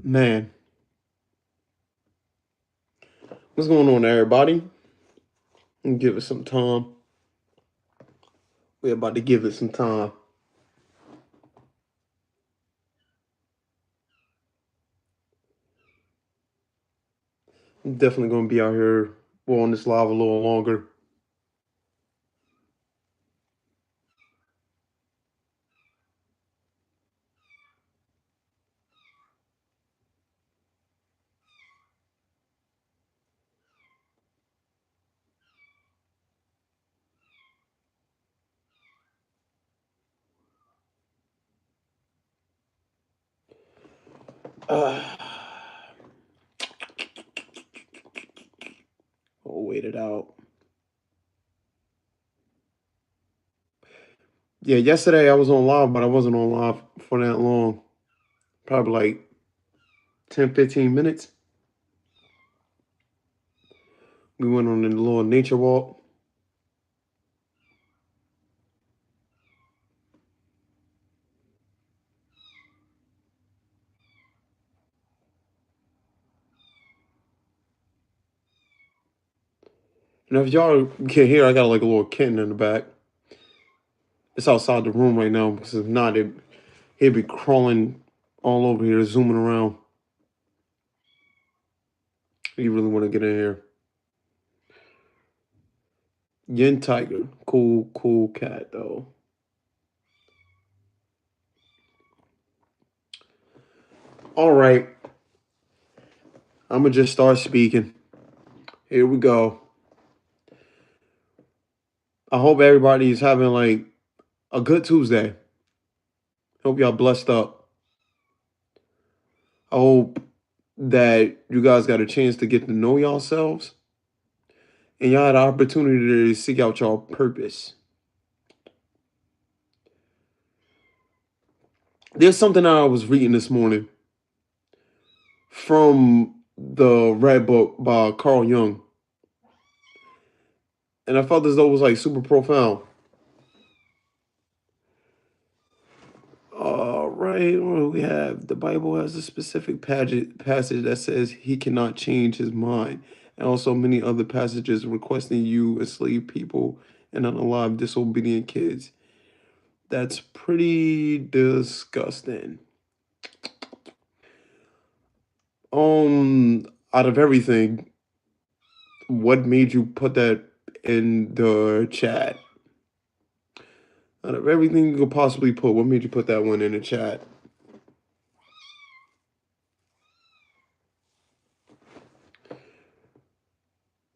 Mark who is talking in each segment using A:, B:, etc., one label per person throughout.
A: Man, what's going on, everybody? Give it some time. We're about to give it some time. I'm definitely going to be out here on this live a little longer. Uh, I'll wait it out. Yeah, yesterday I was on live, but I wasn't on live for that long. Probably like 10, 15 minutes. We went on a little nature walk. And if y'all can hear, I got like a little kitten in the back. It's outside the room right now because if not, he'd be crawling all over here, zooming around. You really want to get in here. Yin Tiger. Cool cat, though. All right. I'm going to just start speaking. Here we go. I hope everybody's having like a good Tuesday. Hope y'all blessed up. I hope that you guys got a chance to get to know yourselves and y'all had an opportunity to seek out your purpose. There's something that I was reading this morning from the Red Book by Carl Jung. And I felt as though it was like super profound. All right, what do we have? The Bible has a specific passage that says he cannot change his mind, and also many other passages requesting you enslave people and unalive disobedient kids. That's pretty disgusting. Out of everything, what made you put that in the chat? Out of everything you could possibly put, what made you put that one in the chat?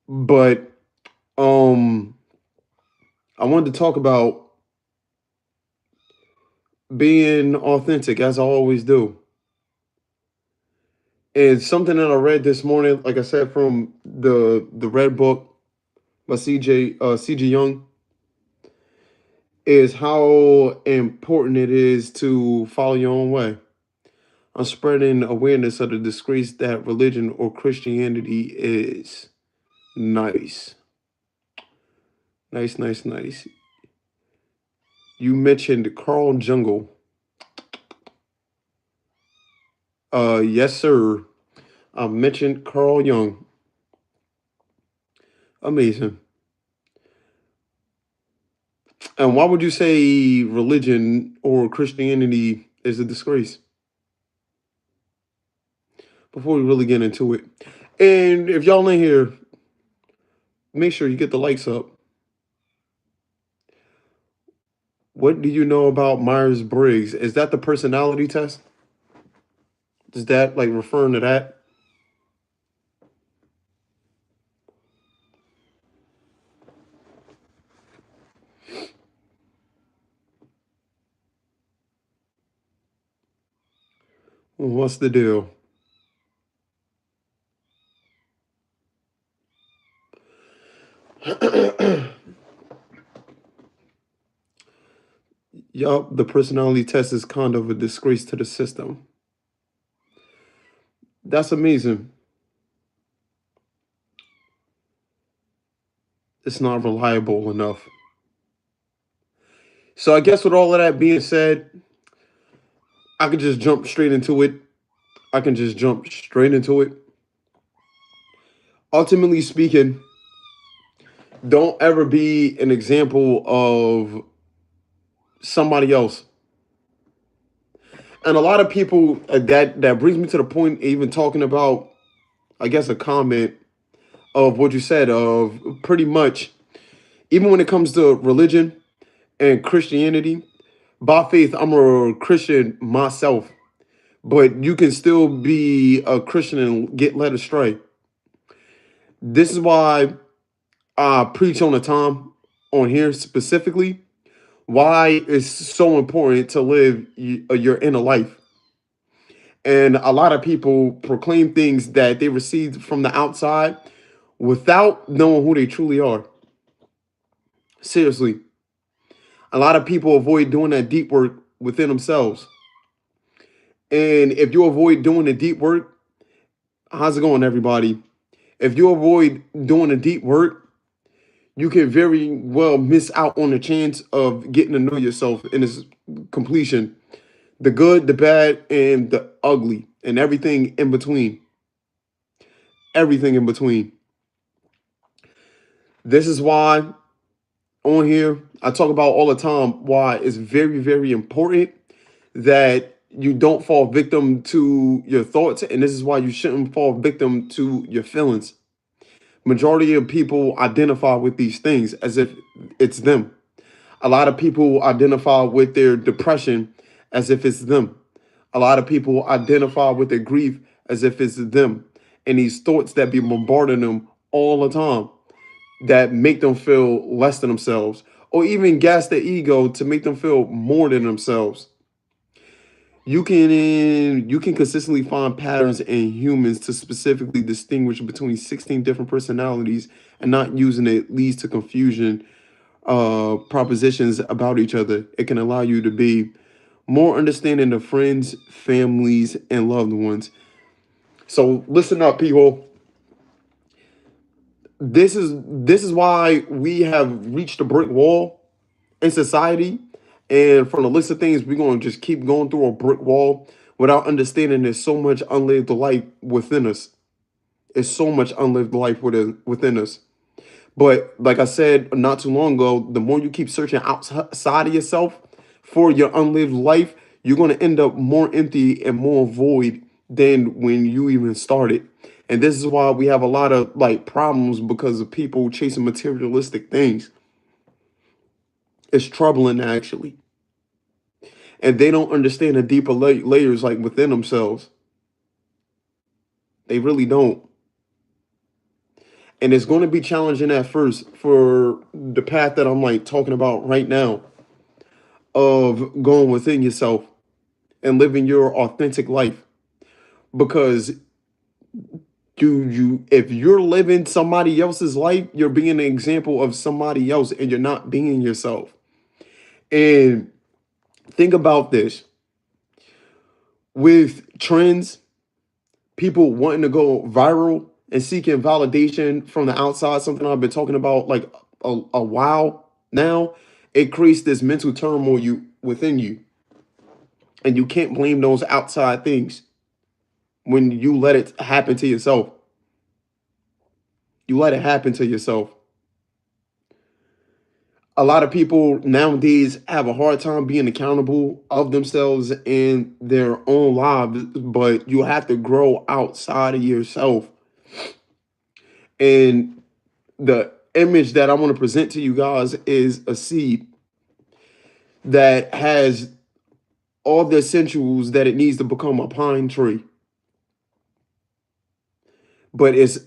A: But I wanted to talk about being authentic, as I always do. And something that I read this morning, like I said, from the Red Book by C.G. Young, is how important it is to follow your own way. On spreading awareness of the disgrace that religion or Christianity is. Nice. Nice. You mentioned Carl Jung. Yes, sir. I mentioned Carl Jung. Amazing. And why would you say religion or Christianity is a disgrace? Before we really get into it. And if y'all in here, make sure you get the likes up. What do you know about Myers-Briggs? Is that the personality test? Is that like referring to that? What's the deal? Yup, the personality test is kind of a disgrace to the system. That's amazing. It's not reliable enough. So I guess with all of that being said, I could just jump straight into it. I can just jump straight into it. Ultimately speaking, don't ever be an example of somebody else. And a lot of people that brings me to the point, even talking about, I guess, a comment of what you said, of pretty much, even when it comes to religion and Christianity, by faith, I'm a Christian myself, but you can still be a Christian and get led astray. This is why I preach on the time on here specifically, why it's so important to live your inner life. And a lot of people proclaim things that they received from the outside without knowing who they truly are. Seriously, a lot of people avoid doing that deep work within themselves. And if you avoid doing the deep work, how's it going, everybody? If you avoid doing the deep work, you can very well miss out on the chance of getting to know yourself in its completion. The good, the bad, and the ugly, and everything in between. Everything in between. This is why on here I talk about all the time why it's very, very important that you don't fall victim to your thoughts, and this is why you shouldn't fall victim to your feelings. Majority of people identify with these things as if it's them. A lot of people identify with their depression as if it's them. A lot of people identify with their grief as if it's them. And these thoughts that be bombarding them all the time that make them feel less than themselves, or even gas their ego to make them feel more than themselves. You can consistently find patterns in humans to specifically distinguish between 16 different personalities, and not using it leads to confusion propositions about each other. It can allow you to be more understanding of friends, families, and loved ones. So listen up, people. This is why we have reached a brick wall in society. And from the list of things, we're going to just keep going through a brick wall without understanding there's so much unlived life within us. There's so much unlived life within us. But like I said not too long ago, the more you keep searching outside of yourself for your unlived life, you're going to end up more empty and more void than when you even started. And this is why we have a lot of like problems because of people chasing materialistic things. It's troubling actually. And they don't understand the deeper layers like within themselves. They really don't. And it's going to be challenging at first for the path that I'm like talking about right now of going within yourself and living your authentic life, because you if you're living somebody else's life, you're being an example of somebody else and you're not being yourself. And think about this with trends, people wanting to go viral and seeking validation from the outside, something I've been talking about like a while now. It creates this mental turmoil within you, and you can't blame those outside things when you let it happen to yourself. You let it happen to yourself. A lot of people nowadays have a hard time being accountable of themselves in their own lives, but you have to grow outside of yourself. And the image that I want to present to you guys is a seed that has all the essentials that it needs to become a pine tree. But it's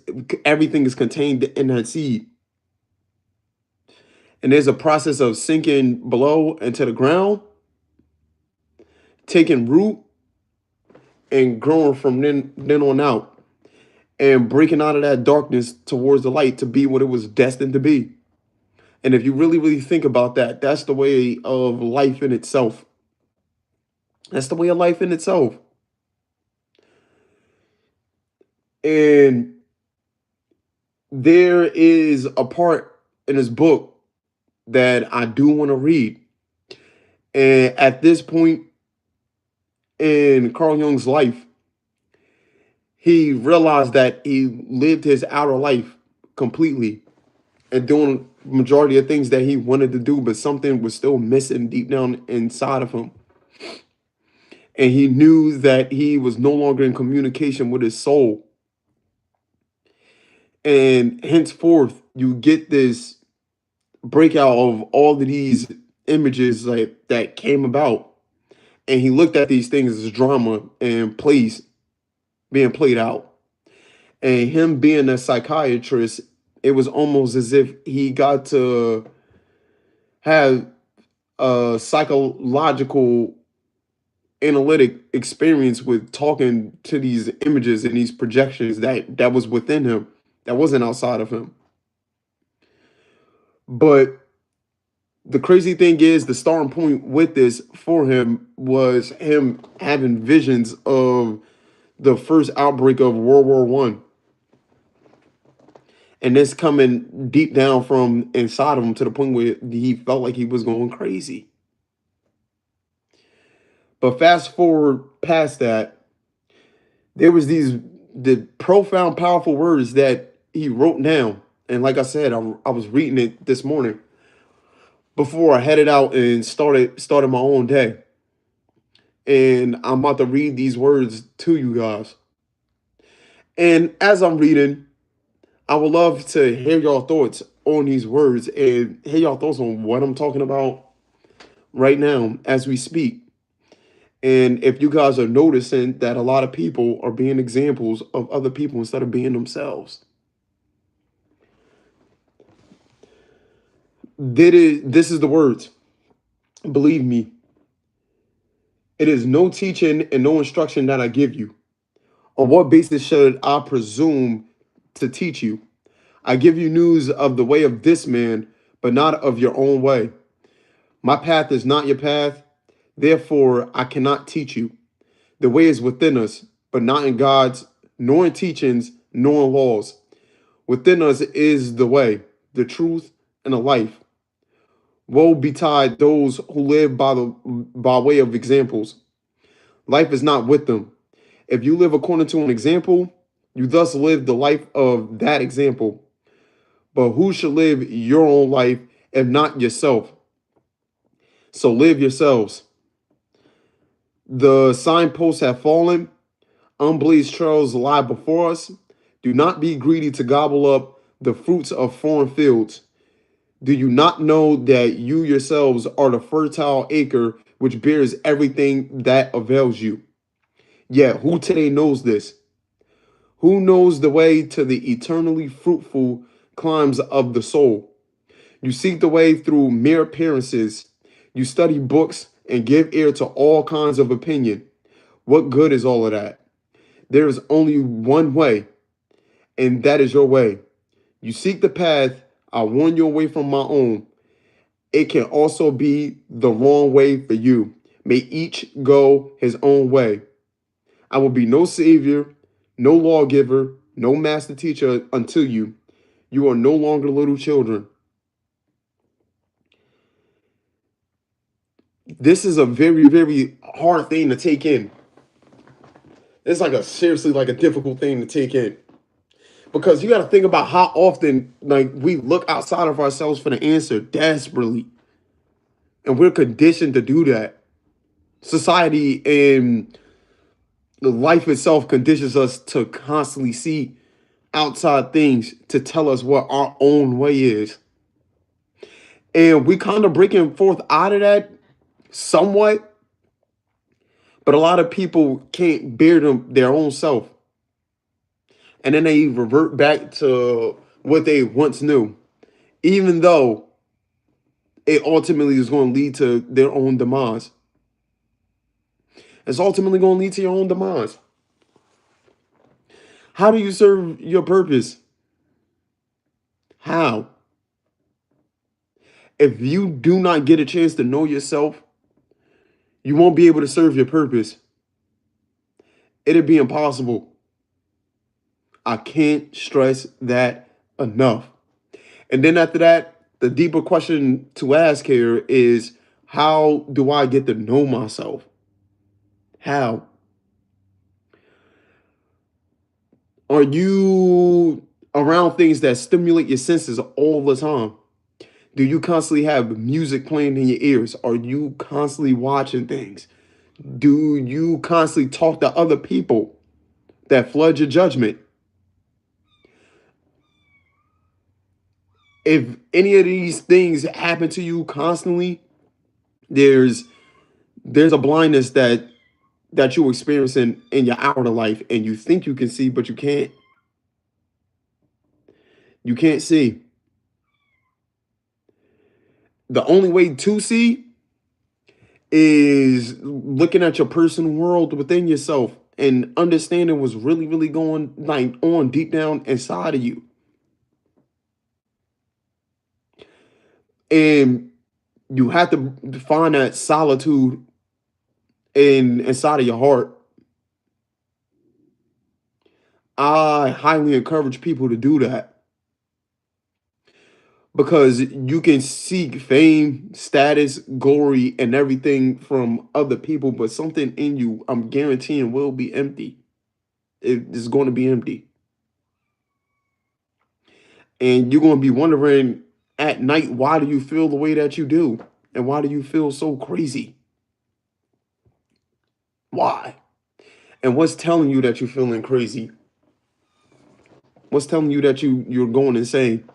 A: everything is contained in that seed. And there's a process of sinking below into the ground, taking root, and growing from then on out, and breaking out of that darkness towards the light to be what it was destined to be. And if you really, really think about that, that's the way of life in itself. That's the way of life in itself. And there is a part in this book that I do want to read. And at this point in Carl Jung's life, he realized that he lived his outer life completely and doing majority of things that he wanted to do, but something was still missing deep down inside of him. And he knew that he was no longer in communication with his soul. And henceforth, you get this breakout of all of these images like that came about. And he looked at these things as drama and plays being played out. And him being a psychiatrist, it was almost as if he got to have a psychological analytic experience with talking to these images and these projections that was within him, that wasn't outside of him. But the crazy thing is, the starting point with this for him was him having visions of the first outbreak of World War I, and this coming deep down from inside of him to the point where he felt like he was going crazy. But fast forward past that, there was the profound, powerful words that he wrote down. And like I said, I was reading it this morning before I headed out and started my own day. And I'm about to read these words to you guys. And as I'm reading, I would love to hear y'all thoughts on these words and hear y'all thoughts on what I'm talking about right now as we speak. And if you guys are noticing that a lot of people are being examples of other people instead of being themselves. This is the words. Believe me, it is no teaching and no instruction that I give you. On what basis should I presume to teach you? I give you news of the way of this man, but not of your own way. My path is not your path, therefore I cannot teach you. The way is within us, but not in God's, nor in teachings, nor in laws. Within us is the way, the truth, and the life. Woe betide those who live by way of examples. Life is not with them. If you live according to an example, you thus live the life of that example. But who should live your own life if not yourself? So live yourselves. The signposts have fallen, unblazed trails lie before us. Do not be greedy to gobble up the fruits of foreign fields. Do you not know that you yourselves are the fertile acre which bears everything that avails you? Yet who today knows this? Who knows the way to the eternally fruitful climes of the soul? You seek the way through mere appearances. You study books and give ear to all kinds of opinion. What good is all of that? There is only one way, and that is your way. You seek the path, I warn you away from my own. It can also be the wrong way for you. May each go his own way. I will be no savior, no lawgiver, no master teacher unto you. You are no longer little children. This is a very, very hard thing to take in. It's like a seriously like a difficult thing to take in. Because you got to think about how often like we look outside of ourselves for the answer desperately. And we're conditioned to do that. Society and the life itself conditions us to constantly see outside things to tell us what our own way is. And we kind of breaking forth out of that somewhat, but a lot of people can't bear their own self. And then they revert back to what they once knew, even though it ultimately is going to lead to their own demise. It's ultimately going to lead to your own demise. How do you serve your purpose? How? If you do not get a chance to know yourself, you won't be able to serve your purpose. It'd be impossible. I can't stress that enough. And then after that, the deeper question to ask here is, how do I get to know myself? How? Are you around things that stimulate your senses all the time? Do you constantly have music playing in your ears? Are you constantly watching things? Do you constantly talk to other people that flood your judgment? If any of these things happen to you constantly, there's there's a blindness that you're experiencing in your outer life, and you think you can see, but you can't. You can't see. The only way to see is looking at your personal world within yourself and understanding what's really, really going like on deep down inside of you. And you have to find that solitude inside of your heart. I highly encourage people to do that because you can seek fame, status, glory, and everything from other people, but something in you, I'm guaranteeing, will be empty. It's going to be empty. And you're going to be wondering at night, why do you feel the way that you do? And why do you feel so crazy? Why? And what's telling you that you're feeling crazy? What's telling you that you're going insane?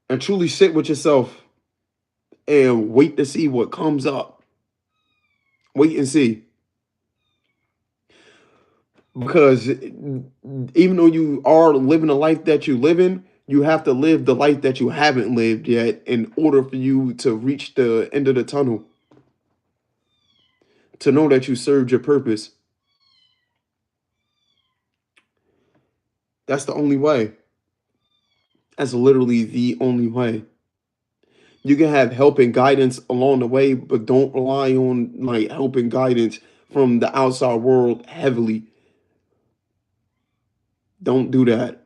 A: And truly sit with yourself and wait to see what comes up. Wait and see. Because even though you are living the life that you live in, you have to live the life that you haven't lived yet in order for you to reach the end of the tunnel, to know that you served your purpose. That's the only way. That's literally the only way. You can have help and guidance along the way, but don't rely on like help and guidance from the outside world heavily. Don't do that.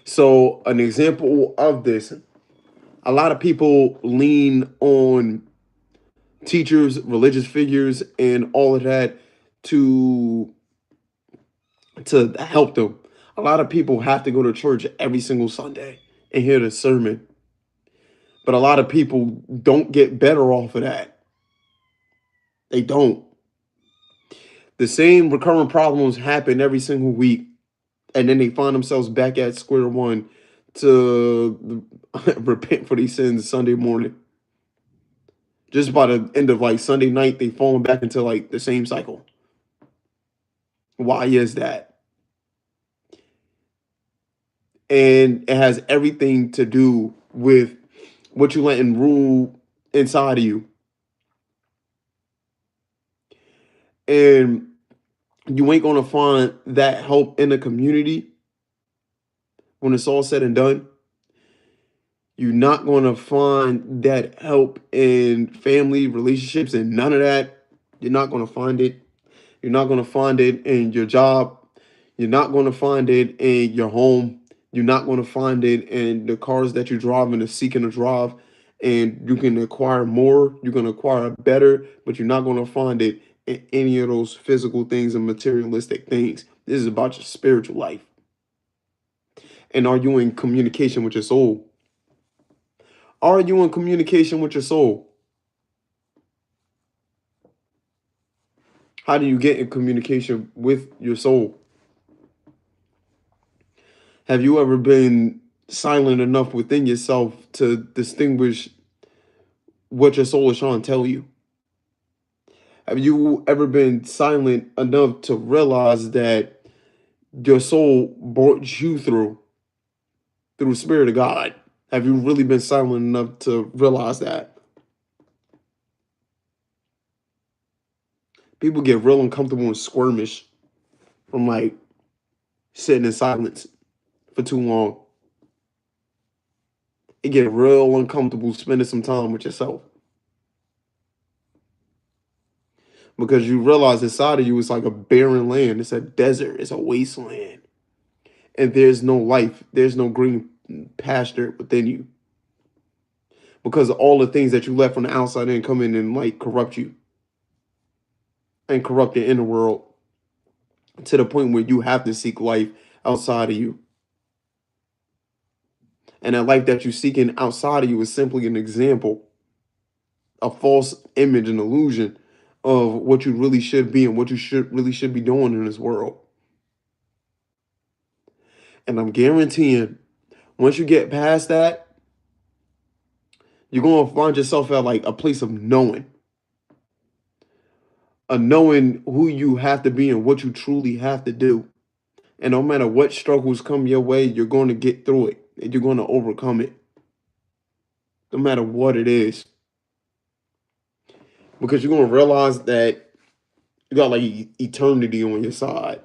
A: So, an example of this, a lot of people lean on teachers, religious figures, and all of that to help them. A lot of people have to go to church every single Sunday and hear the sermon, but a lot of people don't get better off of that. They don't. The same recurring problems happen every single week, and then they find themselves back at square one to repent for these sins Sunday morning. Just by the end of like Sunday night, they falling back into like the same cycle. Why is that? And it has everything to do with what you letting rule inside of you. And you ain't gonna find that help in the community when it's all said and done. You're not gonna find that help in family relationships and none of that. You're not gonna find it. You're not gonna find it in your job. You're not gonna find it in your home. You're not gonna find it in the cars that you're driving or seeking to drive. And you can acquire more, you can acquire better, but you're not gonna find it in any of those physical things and materialistic things. This is about your spiritual life. And are you in communication with your soul? Are you in communication with your soul? How do you get in communication with your soul? Have you ever been silent enough within yourself to distinguish what your soul is trying to tell you? Have you ever been silent enough to realize that your soul brought you through the Spirit of God? Have you really been silent enough to realize that? People get real uncomfortable and squirmish from like sitting in silence for too long. It get real uncomfortable spending some time with yourself because you realize inside of you it's like a barren land. It's a desert. It's a wasteland, and there's no life. There's no green pasture within you because of all the things that you let from the outside in come in and like corrupt you. and corrupt the inner world to the point where you have to seek life outside of you. And that life that you're seeking outside of you is simply an example, a false image, an illusion of what you really should be and what you should be doing in this world. And I'm guaranteeing once you get past that, you're going to find yourself at like a place of knowing, a knowing who you have to be and what you truly have to do. And no matter what struggles come your way, you're going to get through it and you're going to overcome it, no matter what it is. Because you're going to realize that you got like eternity on your side.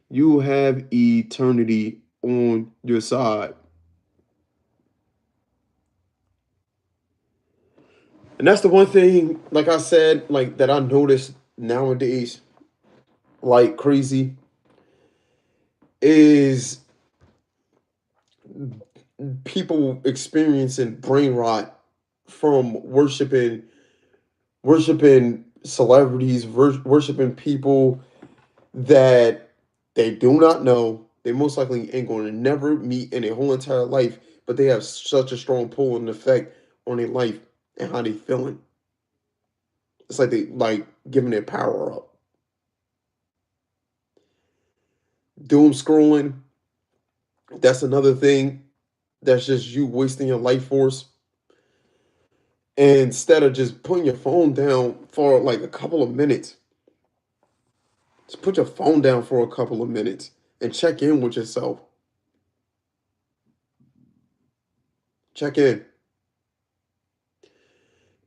A: You have eternity on your side. And that's the one thing, like I said, like that I noticed nowadays, like crazy, is people experiencing brain rot from worshiping celebrities, worshiping people that they do not know. They most likely ain't going to never meet in their whole entire life, but they have such a strong pull and effect on their life and how they feeling. It's like they like giving their power up. Doom scrolling, that's another thing. That's just you wasting your life force. And instead of just putting your phone down for like a couple of minutes, just put your phone down for a couple of minutes and check in with yourself. Check in.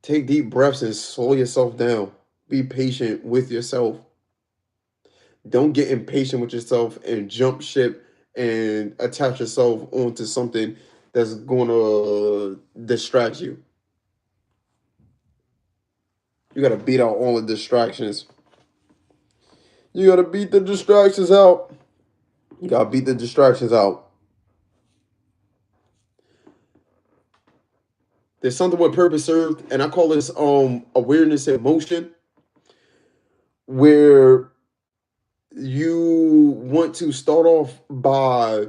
A: Take deep breaths and slow yourself down. Be patient with yourself. Don't get impatient with yourself and jump ship and attach yourself onto something that's going to distract you. You got to beat out all the distractions. You got to beat the distractions out. You got to beat the distractions out. There's something with purpose served, and I call this awareness in motion, where you want to start off by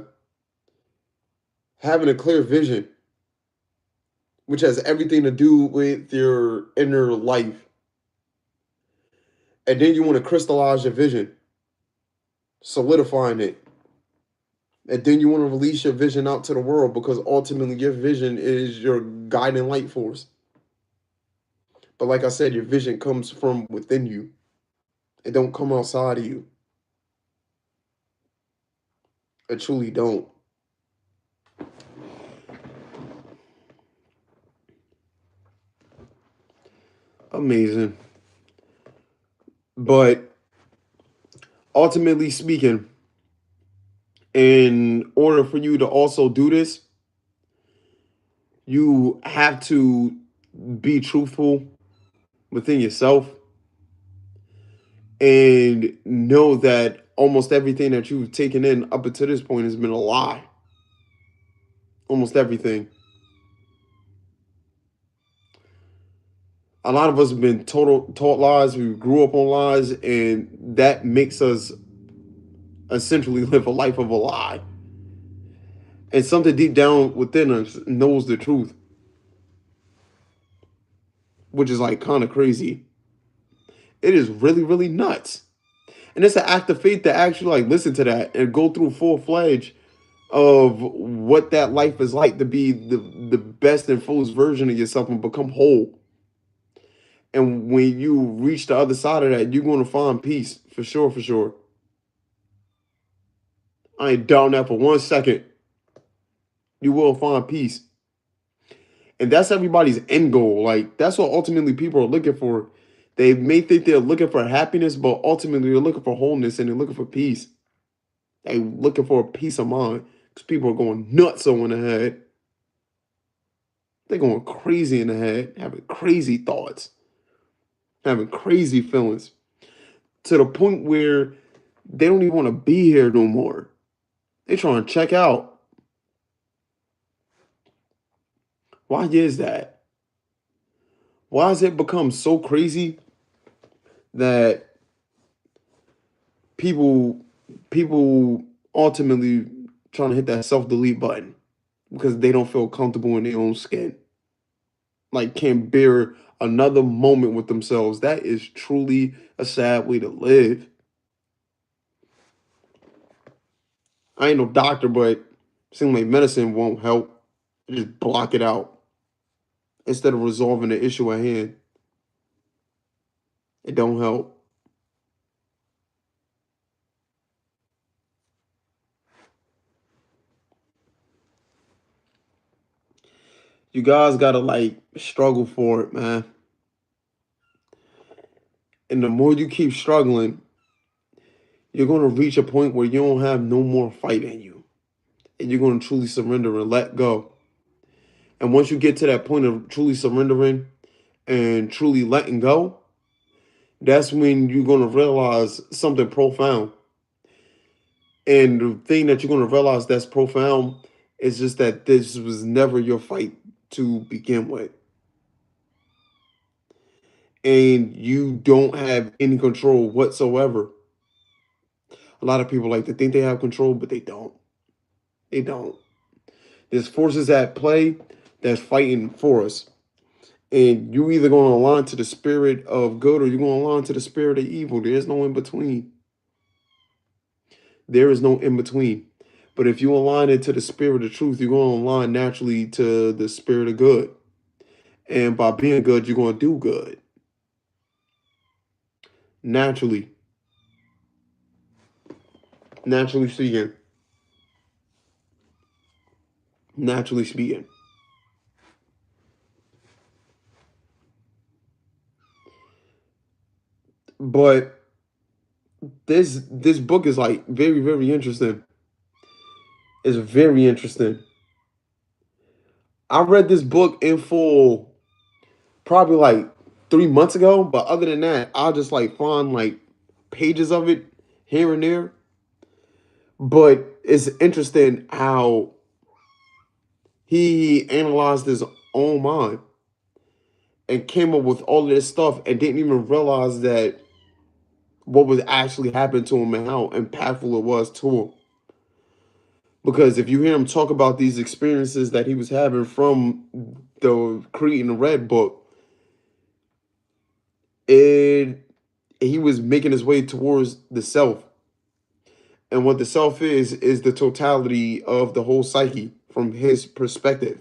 A: having a clear vision, which has everything to do with your inner life. And then you want to crystallize your vision, solidifying it. And then you want to release your vision out to the world because ultimately your vision is your guiding light force. But like I said, your vision comes from within you. It don't come outside of you. It truly don't. Amazing. But ultimately speaking, in order for you to also do this, you have to be truthful within yourself and know that almost everything that you've taken in up until this point has been a lie. Almost everything. A lot of us have been taught lies. We grew up on lies, and that makes us essentially live a life of a lie. And something deep down within us knows the truth, which is like kind of crazy. It is really, really nuts. And it's an act of faith to actually like listen to that and go through full fledged of what that life is like to be the best and fullest version of yourself and become whole. And when you reach the other side of that, you're going to find peace for sure, for sure. I ain't doubting that for 1 second. You will find peace. And that's everybody's end goal. Like, that's what ultimately people are looking for. They may think they're looking for happiness, but ultimately they're looking for wholeness and they're looking for peace. They're looking for a peace of mind because people are going nuts on the head. They're going crazy in the head, having crazy thoughts, having crazy feelings to the point where they don't even want to be here no more. They're trying to check out. Why is that? Why has it become so crazy that people people ultimately trying to hit that self-delete button because they don't feel comfortable in their own skin? Like can't bear another moment with themselves. That is truly a sad way to live. I ain't no doctor, but it seems like medicine won't help. Just block it out instead of resolving the issue at hand. It don't help. You guys gotta like struggle for it, man. And the more you keep struggling, you're gonna reach a point where you don't have no more fight in you. And you're gonna truly surrender and let go. And once you get to that point of truly surrendering and truly letting go, that's when you're gonna realize something profound. And the thing that you're gonna realize that's profound is just that this was never your fight to begin with. And you don't have any control whatsoever. A lot of people like to think they have control, but they don't. They don't. There's forces at play that's fighting for us. And you either going to align to the spirit of good or you're going to align to the spirit of evil. There is no in between. There is no in between. But if you align it to the spirit of truth, you're going to align naturally to the spirit of good. And by being good, you're going to do good. Naturally. Naturally speaking. Naturally speaking. But this book is like very, very interesting. It's very interesting. I read this book in full probably like 3 months ago, but other than that, I'll just like find like pages of it here and there. But it's interesting how he analyzed his own mind and came up with all of this stuff and didn't even realize that what was actually happening to him and how impactful it was to him. Because if you hear him talk about these experiences that he was having from the creating the Red Book, it he was making his way towards the self. And what the self is the totality of the whole psyche from his perspective.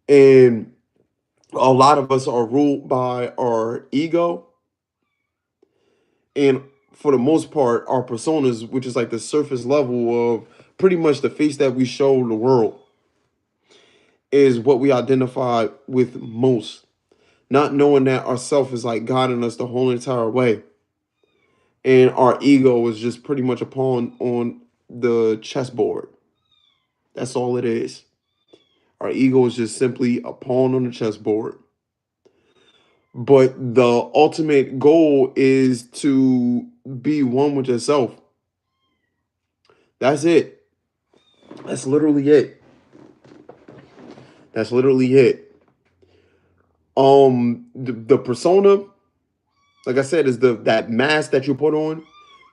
A: And a lot of us are ruled by our ego and for the most part our personas, which is like the surface level of pretty much the face that we show the world, is what we identify with most. Not knowing that our self is like guiding us the whole entire way. And our ego is just pretty much a pawn on the chessboard. That's all it is. Our ego is just simply a pawn on the chessboard. But the ultimate goal is to be one with yourself. That's it. That's literally it. That's literally it. The persona, like I said, is the that mask that you put on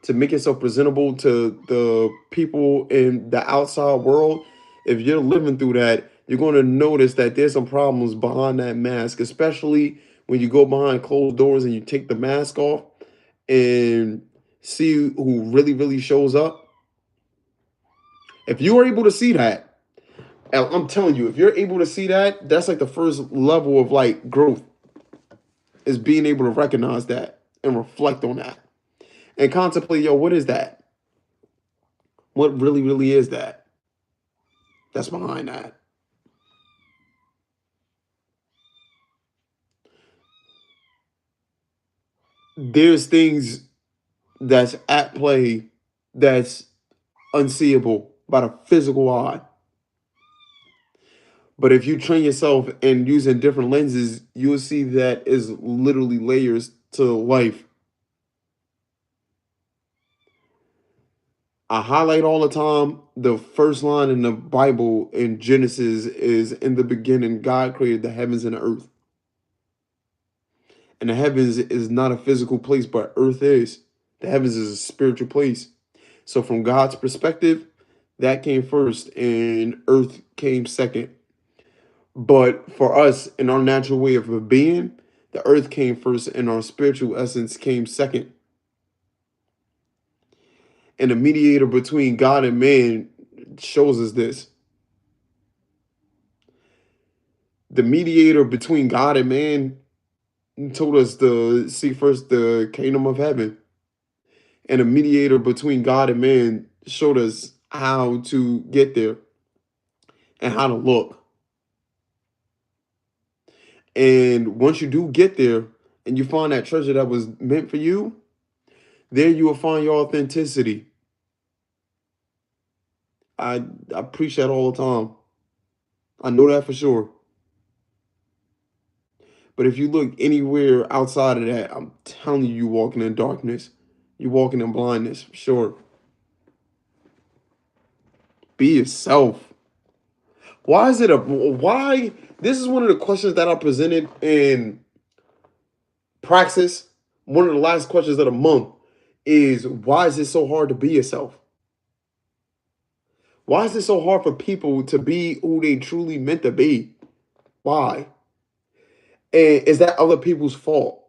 A: to make yourself presentable to the people in the outside world. If you're living through that, you're going to notice that there's some problems behind that mask, especially when you go behind closed doors and you take the mask off and see who really, really shows up. If you are able to see that, and I'm telling you, if you're able to see that, that's like the first level of like growth is being able to recognize that and reflect on that and contemplate, yo, what is that? What really, really is that? That's behind that. There's things that's at play that's unseeable by the physical eye. But if you train yourself and using different lenses, you'll see that is literally layers to life. I highlight all the time the first line in the Bible in Genesis is in the beginning, God created the heavens and the earth. And the heavens is not a physical place, but earth is. The heavens is a spiritual place. So from God's perspective, that came first and earth came second. But for us, in our natural way of being, the earth came first and our spiritual essence came second. And the mediator between God and man shows us this. The mediator between God and man told us to seek first the kingdom of heaven. And the mediator between God and man showed us how to get there and how to look. And once you do get there and you find that treasure that was meant for you, there you will find your authenticity. I preach that all the time. I know that for sure. But if you look anywhere outside of that, I'm telling you, you're walking in darkness. You're walking in blindness, for sure. Be yourself. Why is it a why? This is one of the questions that I presented in praxis. One of the last questions of the month is why is it so hard to be yourself? Why is it so hard for people to be who they truly meant to be? Why? And is that other people's fault?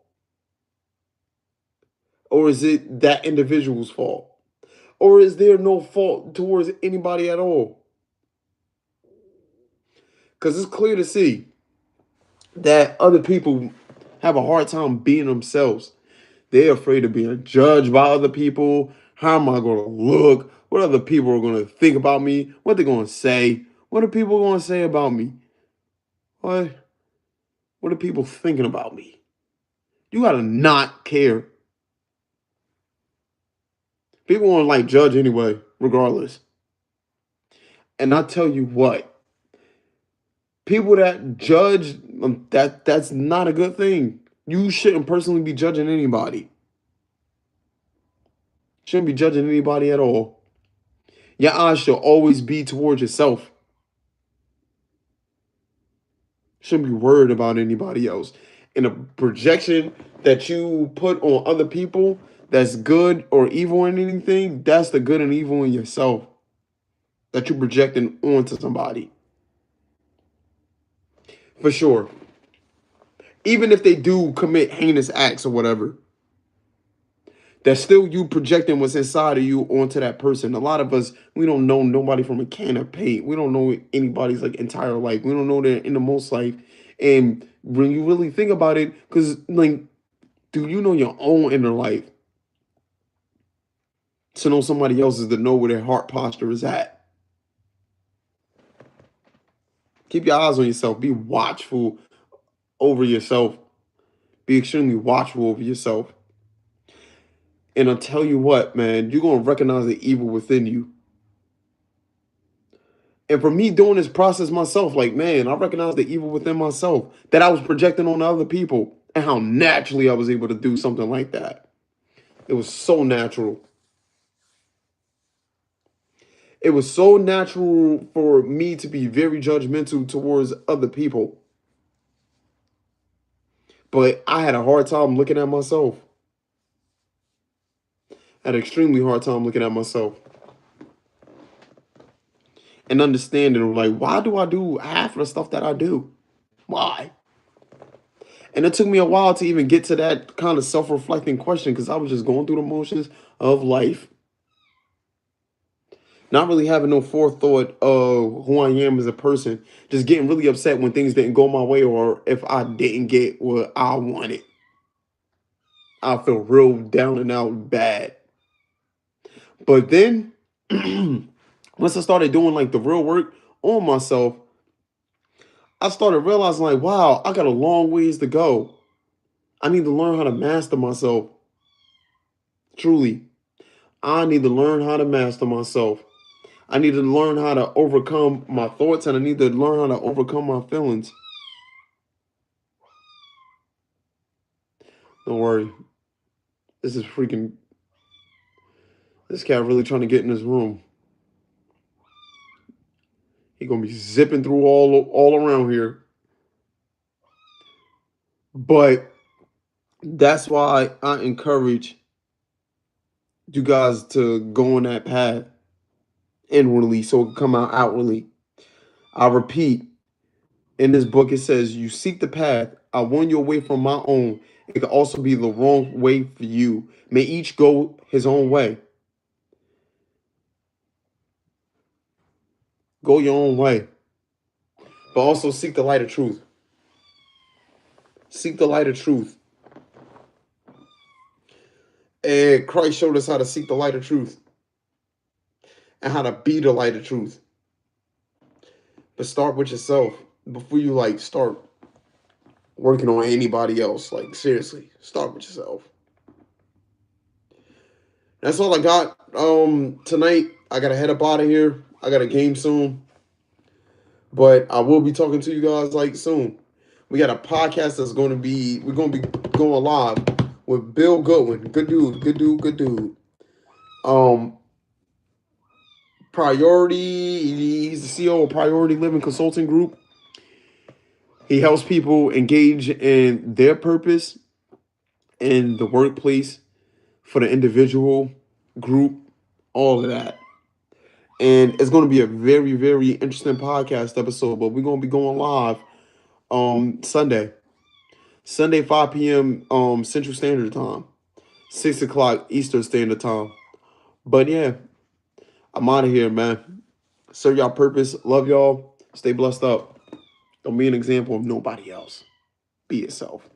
A: Or is it that individual's fault? Or is there no fault towards anybody at all? Because it's clear to see that other people have a hard time being themselves. They're afraid of being judged by other people. How am I going to look? What other people are going to think about me? What they're going to say? What are people going to say about me? What? What are people thinking about me? You got to not care. People want to like judge anyway, regardless. And I tell you what, people that judge, that's not a good thing. You shouldn't personally be judging anybody. Shouldn't be judging anybody at all. Your eyes should always be towards yourself. Shouldn't be worried about anybody else. And a projection that you put on other people that's good or evil in anything, that's the good and evil in yourself that you're projecting onto somebody. For sure. Even if they do commit heinous acts or whatever, that's still you projecting what's inside of you onto that person. A lot of us, we don't know nobody from a can of paint. We don't know anybody's like entire life. We don't know their innermost life. And when you really think about it, because like, do you know your own inner life? To know somebody else's, to know where their heart posture is at. Keep your eyes on yourself. Be watchful over yourself. Be extremely watchful over yourself. And I'll tell you what, man, you're going to recognize the evil within you. And for me doing this process myself, like, man, I recognize the evil within myself that I was projecting on other people and how naturally I was able to do something like that. It was so natural. It was so natural for me to be very judgmental towards other people. But I had a hard time looking at myself. I had an extremely hard time looking at myself. And understanding like, why do I do half of the stuff that I do? Why? And it took me a while to even get to that kind of self-reflecting question because I was just going through the motions of life. Not really having no forethought of who I am as a person. Just getting really upset when things didn't go my way or if I didn't get what I wanted. I feel real down and out bad. But then, once I started doing like the real work on myself, I started realizing like, wow, I got a long ways to go. I need to learn how to master myself. Truly. I need to learn how to master myself. I need to learn how to overcome my thoughts and I need to learn how to overcome my feelings. Don't worry. This is freaking. This cat really trying to get in this room. He gonna be zipping through all around here. But That's why I encourage you guys to go on that path inwardly so it can come out outwardly. I repeat, in this book it says, you seek the path. I warn you away from my own. It could also be the wrong way for you. May each go his own way. Go your own way. But also seek the light of truth. Seek the light of truth. And Christ showed us how to seek the light of truth and how to be the light of truth. But start with yourself before you start working on anybody else. Like, seriously, start with yourself. That's all I got. Tonight I gotta head up out of here. I got a game soon. But I will be talking to you guys soon. We got a podcast we're gonna be going live with Bill Goodwin. Good dude, good dude, good dude. He's the CEO of Priority Living Consulting Group. He helps people engage in their purpose in the workplace, for the individual, group, all of that. And it's going to be a very, very interesting podcast episode, but we're going to be going live Sunday. Sunday, 5 p.m. Central Standard Time, 6 o'clock Eastern Standard Time. But yeah, I'm out of here, man. Serve y'all purpose. Love y'all. Stay blessed up. Don't be an example of nobody else. Be yourself.